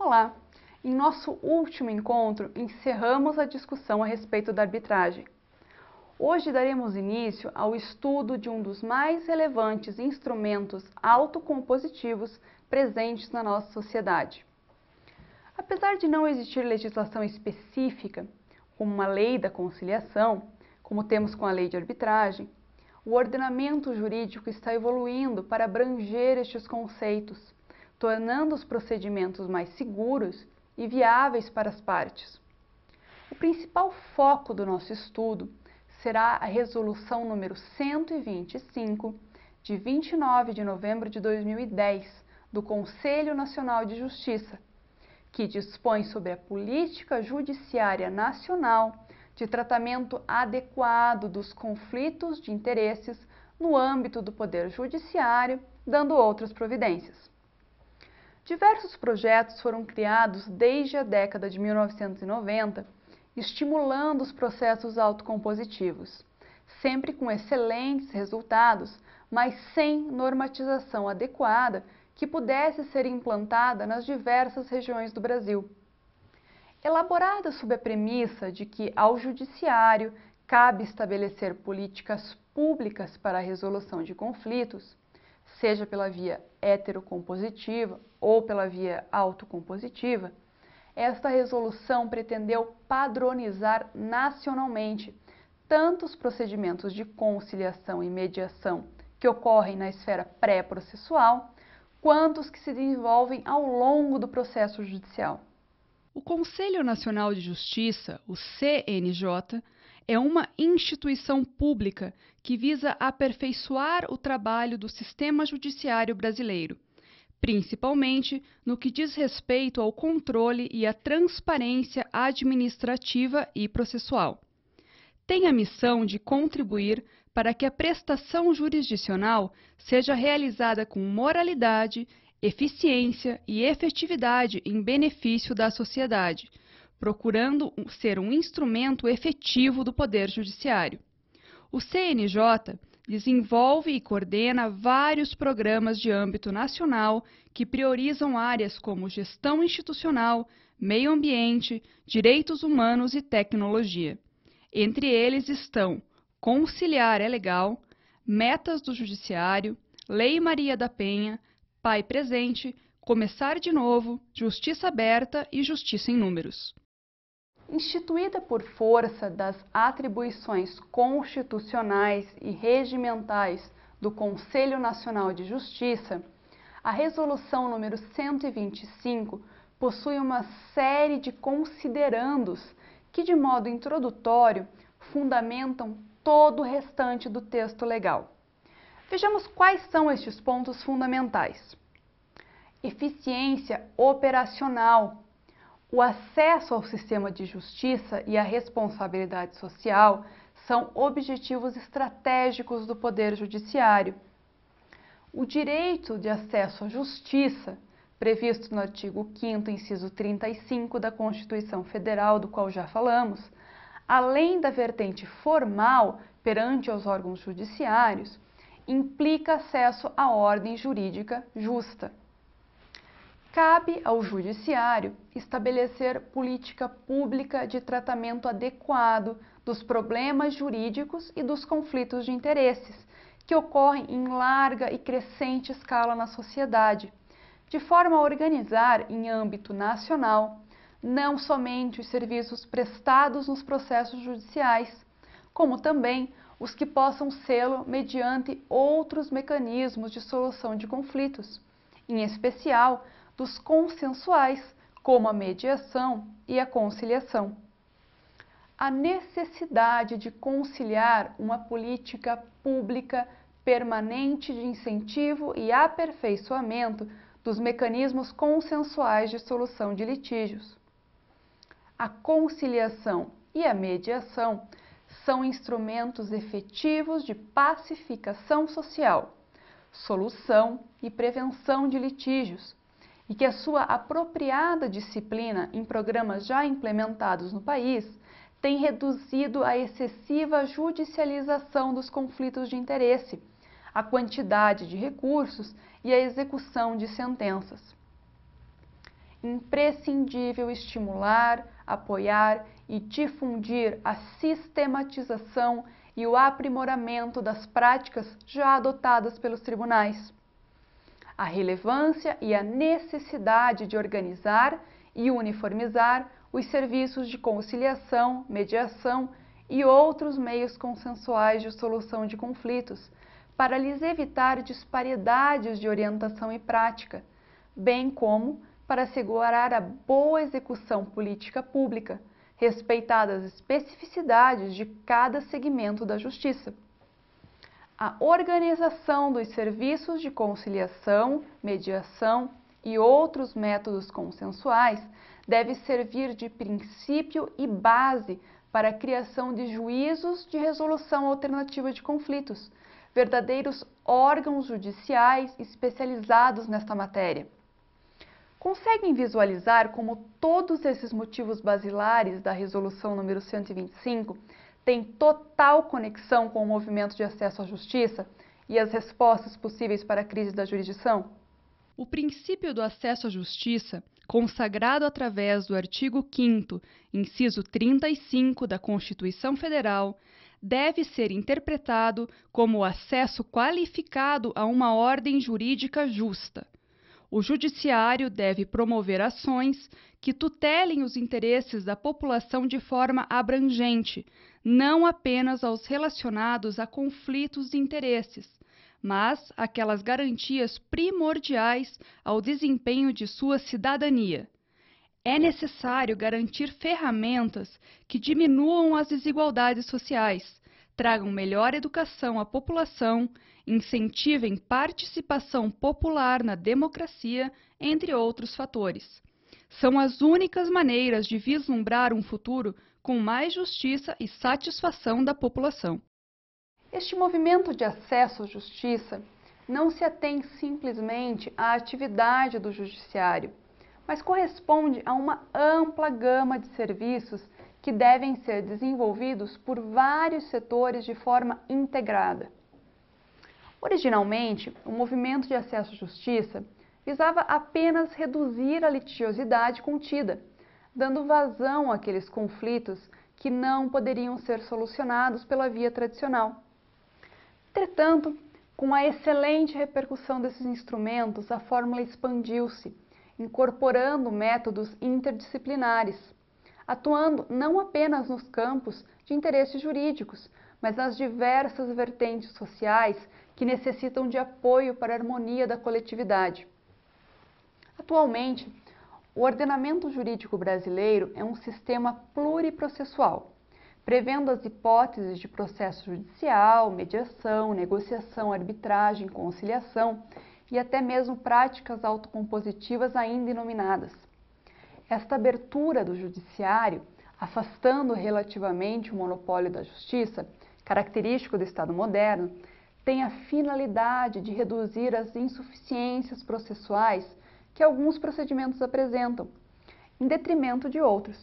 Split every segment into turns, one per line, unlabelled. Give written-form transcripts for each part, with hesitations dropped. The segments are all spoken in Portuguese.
Olá! Em nosso último encontro, encerramos a discussão a respeito da arbitragem. Hoje daremos início ao estudo de um dos mais relevantes instrumentos autocompositivos presentes na nossa sociedade. Apesar de não existir legislação específica, como uma lei da conciliação, como temos com a lei de arbitragem, o ordenamento jurídico está evoluindo para abranger estes conceitos, tornando os procedimentos mais seguros e viáveis para as partes. O principal foco do nosso estudo será a Resolução número 125, de 29 de novembro de 2010, do Conselho Nacional de Justiça, que dispõe sobre a política judiciária nacional de tratamento adequado dos conflitos de interesses no âmbito do Poder Judiciário, dando outras providências. Diversos projetos foram criados desde a década de 1990, estimulando os processos autocompositivos, sempre com excelentes resultados, mas sem normatização adequada que pudesse ser implantada nas diversas regiões do Brasil. Elaborada sob a premissa de que ao Judiciário cabe estabelecer políticas públicas para a resolução de conflitos, seja pela via heterocompositiva ou pela via autocompositiva, esta resolução pretendeu padronizar nacionalmente tanto os procedimentos de conciliação e mediação que ocorrem na esfera pré-processual, quanto os que se desenvolvem ao longo do processo judicial. O Conselho Nacional de Justiça, o CNJ, é uma instituição pública que visa aperfeiçoar o trabalho do sistema judiciário brasileiro, principalmente no que diz respeito ao controle e à transparência administrativa e processual. Tem a missão de contribuir para que a prestação jurisdicional seja realizada com moralidade, eficiência e efetividade em benefício da sociedade, procurando ser um instrumento efetivo do Poder Judiciário. O CNJ desenvolve e coordena vários programas de âmbito nacional que priorizam áreas como gestão institucional, meio ambiente, direitos humanos e tecnologia. Entre eles estão Conciliar é Legal, Metas do Judiciário, Lei Maria da Penha, Pai Presente, Começar de Novo, Justiça Aberta e Justiça em Números. Instituída por força das atribuições constitucionais e regimentais do Conselho Nacional de Justiça, a Resolução número 125 possui uma série de considerandos que, de modo introdutório, fundamentam todo o restante do texto legal. Vejamos quais são estes pontos fundamentais. Eficiência operacional. O acesso ao sistema de justiça e a responsabilidade social são objetivos estratégicos do Poder Judiciário. O direito de acesso à justiça, previsto no artigo 5º, inciso 35 da Constituição Federal, do qual já falamos, além da vertente formal perante os órgãos judiciários, implica acesso à ordem jurídica justa. Cabe ao Judiciário estabelecer política pública de tratamento adequado dos problemas jurídicos e dos conflitos de interesses que ocorrem em larga e crescente escala na sociedade, de forma a organizar em âmbito nacional não somente os serviços prestados nos processos judiciais, como também os que possam sê-lo mediante outros mecanismos de solução de conflitos, em especial dos consensuais, como a mediação e a conciliação. A necessidade de conciliar uma política pública permanente de incentivo e aperfeiçoamento dos mecanismos consensuais de solução de litígios. A conciliação e a mediação são instrumentos efetivos de pacificação social, solução e prevenção de litígios, e que a sua apropriada disciplina em programas já implementados no país tem reduzido a excessiva judicialização dos conflitos de interesse, a quantidade de recursos e a execução de sentenças. imprescindível estimular, apoiar e difundir a sistematização e o aprimoramento das práticas já adotadas pelos tribunais. A relevância e a necessidade de organizar e uniformizar os serviços de conciliação, mediação e outros meios consensuais de solução de conflitos, para lhes evitar disparidades de orientação e prática, bem como para assegurar a boa execução política pública, respeitadas as especificidades de cada segmento da justiça. A organização dos serviços de conciliação, mediação e outros métodos consensuais deve servir de princípio e base para a criação de juízos de resolução alternativa de conflitos, verdadeiros órgãos judiciais especializados nesta matéria. Conseguem visualizar como todos esses motivos basilares da Resolução número 125 têm total conexão com o movimento de acesso à justiça e as respostas possíveis para a crise da jurisdição? O princípio do acesso à justiça, consagrado através do artigo 5º, inciso 35 da Constituição Federal, deve ser interpretado como o acesso qualificado a uma ordem jurídica justa. O Judiciário deve promover ações que tutelem os interesses da população de forma abrangente, não apenas aos relacionados a conflitos de interesses, mas aquelas garantias primordiais ao desempenho de sua cidadania. É necessário garantir ferramentas que diminuam as desigualdades sociais, tragam melhor educação à população, incentivem participação popular na democracia, entre outros fatores. São as únicas maneiras de vislumbrar um futuro com mais justiça e satisfação da população. Este movimento de acesso à justiça não se atém simplesmente à atividade do judiciário, mas corresponde a uma ampla gama de serviços que devem ser desenvolvidos por vários setores de forma integrada. Originalmente, o movimento de acesso à justiça visava apenas reduzir a litigiosidade contida, dando vazão àqueles conflitos que não poderiam ser solucionados pela via tradicional. Entretanto, com a excelente repercussão desses instrumentos, a fórmula expandiu-se, incorporando métodos interdisciplinares, atuando não apenas nos campos de interesses jurídicos, mas nas diversas vertentes sociais que necessitam de apoio para a harmonia da coletividade. Atualmente, o ordenamento jurídico brasileiro é um sistema pluriprocessual, prevendo as hipóteses de processo judicial, mediação, negociação, arbitragem, conciliação e até mesmo práticas autocompositivas ainda inominadas. Esta abertura do judiciário, afastando relativamente o monopólio da justiça, característico do Estado moderno, tem a finalidade de reduzir as insuficiências processuais que alguns procedimentos apresentam, em detrimento de outros.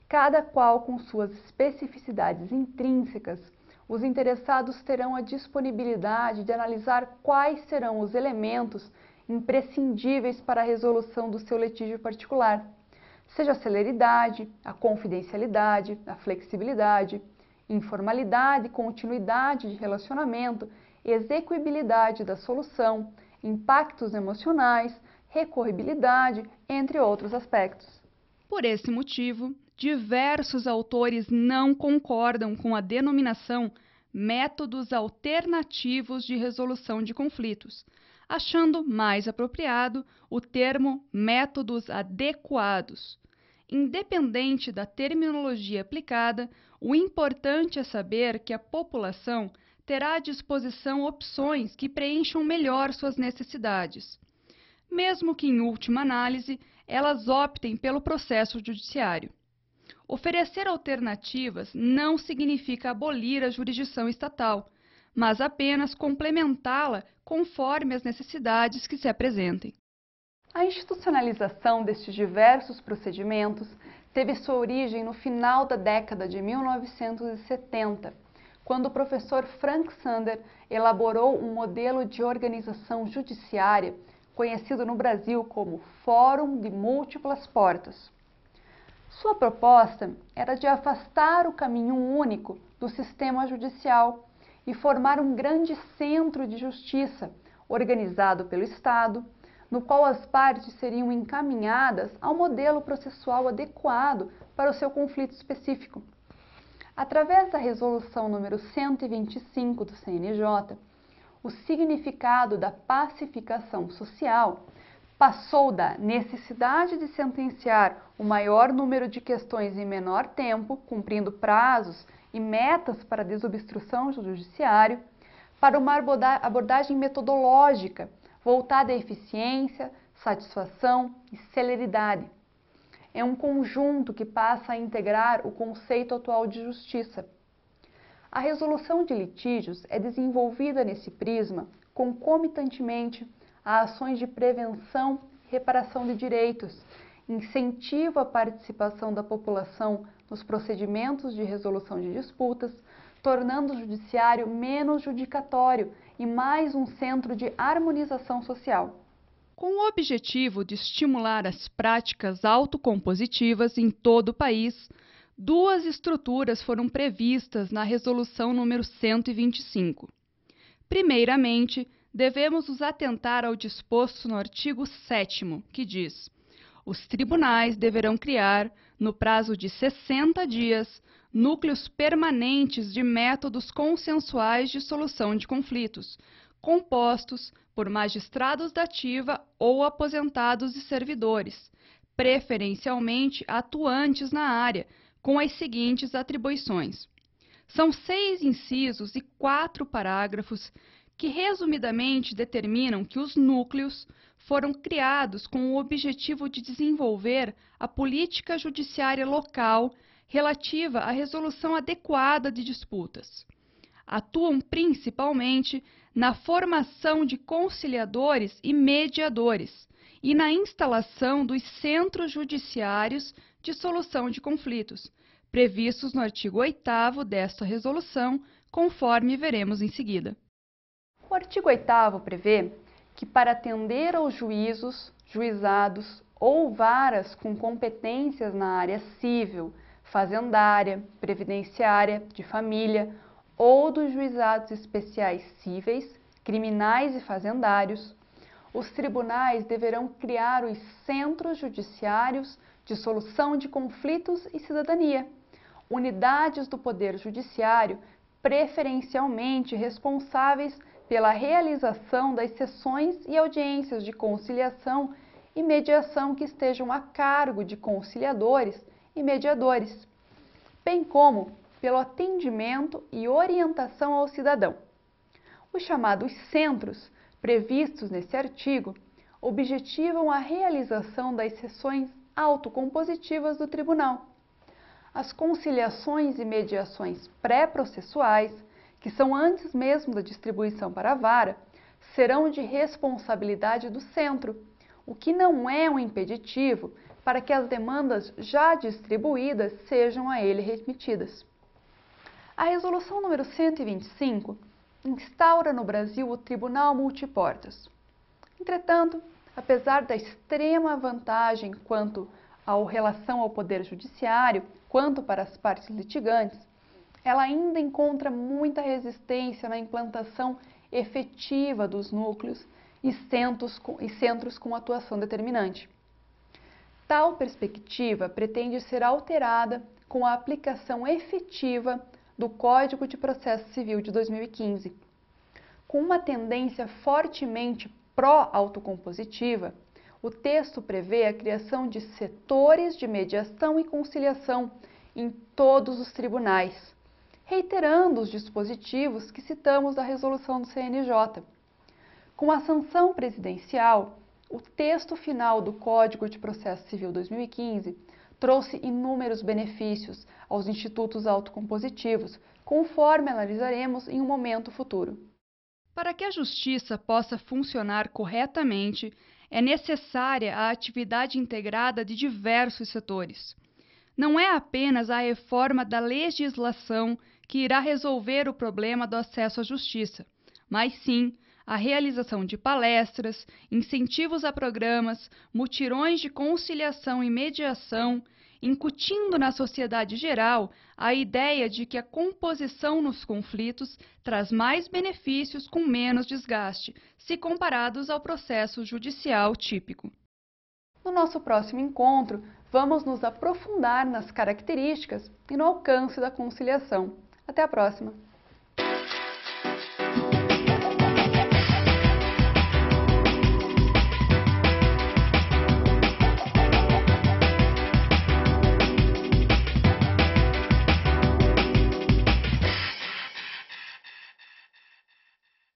Cada qual com suas especificidades intrínsecas, os interessados terão a disponibilidade de analisar quais serão os elementos imprescindíveis para a resolução do seu litígio particular, seja a celeridade, a confidencialidade, a flexibilidade, informalidade, continuidade de relacionamento, execuibilidade da solução, impactos emocionais, recorribilidade, entre outros aspectos. Por esse motivo, diversos autores não concordam com a denominação métodos alternativos de resolução de conflitos, achando mais apropriado o termo métodos adequados. Independente da terminologia aplicada, o importante é saber que a população terá à disposição opções que preencham melhor suas necessidades, mesmo que, em última análise, elas optem pelo processo judiciário. Oferecer alternativas não significa abolir a jurisdição estatal, mas apenas complementá-la conforme as necessidades que se apresentem. A institucionalização destes diversos procedimentos teve sua origem no final da década de 1970, quando o professor Frank Sander elaborou um modelo de organização judiciária conhecido no Brasil como Fórum de Múltiplas Portas. Sua proposta era de afastar o caminho único do sistema judicial e formar um grande centro de justiça, organizado pelo Estado, no qual as partes seriam encaminhadas ao modelo processual adequado para o seu conflito específico. Através da Resolução número 125 do CNJ, o significado da pacificação social passou da necessidade de sentenciar o maior número de questões em menor tempo, cumprindo prazos e metas para a desobstrução do judiciário, para uma abordagem metodológica voltada à eficiência, satisfação e celeridade. É um conjunto que passa a integrar o conceito atual de justiça. A resolução de litígios é desenvolvida nesse prisma concomitantemente a ações de prevenção e reparação de direitos, incentiva a participação da população nos procedimentos de resolução de disputas, tornando o judiciário menos judicatório e mais um centro de harmonização social.
Com o objetivo de estimular as práticas autocompositivas em todo o país, duas estruturas foram previstas na Resolução número 125. Primeiramente, devemos nos atentar ao disposto no artigo 7º, que diz: os tribunais deverão criar, no prazo de 60 dias, núcleos permanentes de métodos consensuais de solução de conflitos, compostos por magistrados da ativa ou aposentados e servidores, preferencialmente atuantes na área, com as seguintes atribuições. São 6 incisos e 4 parágrafos que, resumidamente, determinam que os núcleos foram criados com o objetivo de desenvolver a política judiciária local relativa à resolução adequada de disputas. Atuam principalmente na formação de conciliadores e mediadores e na instalação dos centros judiciários de solução de conflitos, previstos no artigo 8º desta resolução, conforme veremos em seguida.
O artigo 8º prevê que, para atender aos juízos, juizados ou varas com competências na área civil, fazendária, previdenciária, de família ou dos juizados especiais cíveis, criminais e fazendários, os tribunais deverão criar os centros judiciários de solução de conflitos e cidadania, unidades do Poder Judiciário preferencialmente responsáveis pela realização das sessões e audiências de conciliação e mediação que estejam a cargo de conciliadores e mediadores, bem como pelo atendimento e orientação ao cidadão. Os chamados centros, previstos nesse artigo, objetivam a realização das sessões autocompositivas do tribunal. As conciliações e mediações pré-processuais, que são antes mesmo da distribuição para a vara, serão de responsabilidade do centro, o que não é um impeditivo para que as demandas já distribuídas sejam a ele remetidas. A Resolução número 125 instaura no Brasil o Tribunal Multiportas. Entretanto, apesar da extrema vantagem quanto à relação ao Poder Judiciário, quanto para as partes litigantes, ela ainda encontra muita resistência na implantação efetiva dos núcleos e centros com atuação determinante. Tal perspectiva pretende ser alterada com a aplicação efetiva do Código de Processo Civil de 2015. Com uma tendência fortemente pró-autocompositiva, o texto prevê a criação de setores de mediação e conciliação em todos os tribunais, reiterando os dispositivos que citamos da resolução do CNJ. Com a sanção presidencial, o texto final do Código de Processo Civil 2015 trouxe inúmeros benefícios aos institutos autocompositivos, conforme analisaremos em um momento futuro.
Para que a justiça possa funcionar corretamente, é necessária a atividade integrada de diversos setores. Não é apenas a reforma da legislação que irá resolver o problema do acesso à justiça, mas sim a realização de palestras, incentivos a programas, mutirões de conciliação e mediação, incutindo na sociedade geral a ideia de que a composição nos conflitos traz mais benefícios com menos desgaste, se comparados ao processo judicial típico.
No nosso próximo encontro, vamos nos aprofundar nas características e no alcance da conciliação. Até a próxima!